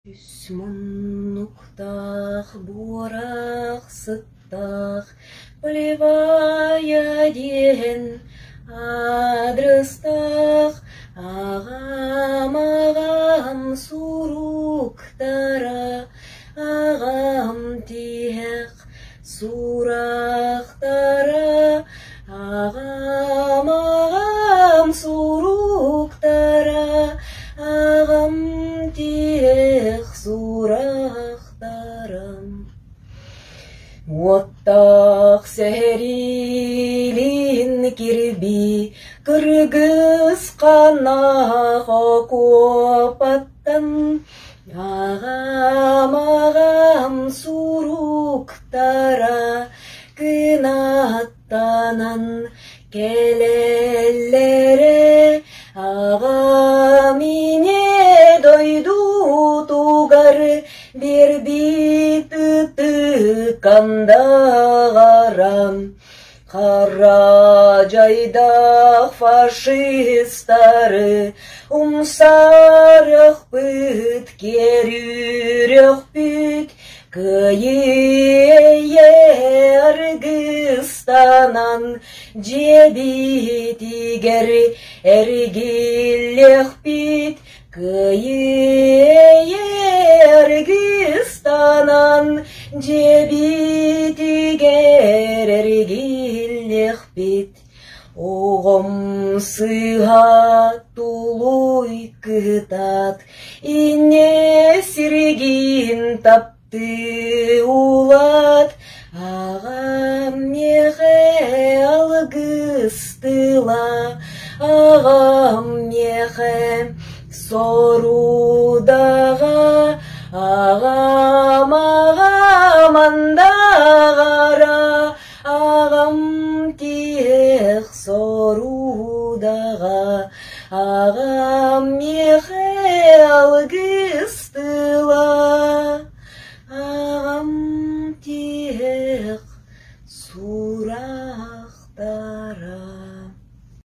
Нуктах, бурах, сыттах, полевая ден, адрестах, ағам суруктара, ағам тех сурақтара, ағам суруктара, ағам тех сурақтарам. Оттақ сәрилін кірбі, кіргіз қанақ окопаттан, ағам суруктара, кынаттанан келеллере, ағам ине дойду тугар, берді кандағарам. Қара жайдақ фашистары умсарық бүт, керүрік бүт, күйе Аргыстанан жебит игер әргілік бүт, күйе Аргыстанан жебит игер әргілік бүт. Оғым сыға тулуй кытат, ине сиргин тапты улат, ағам меxe алгыстыла, ағам меxe сорудаға, ағам андағара, ағам тех сорудаға, ағам меxe алгыстыла.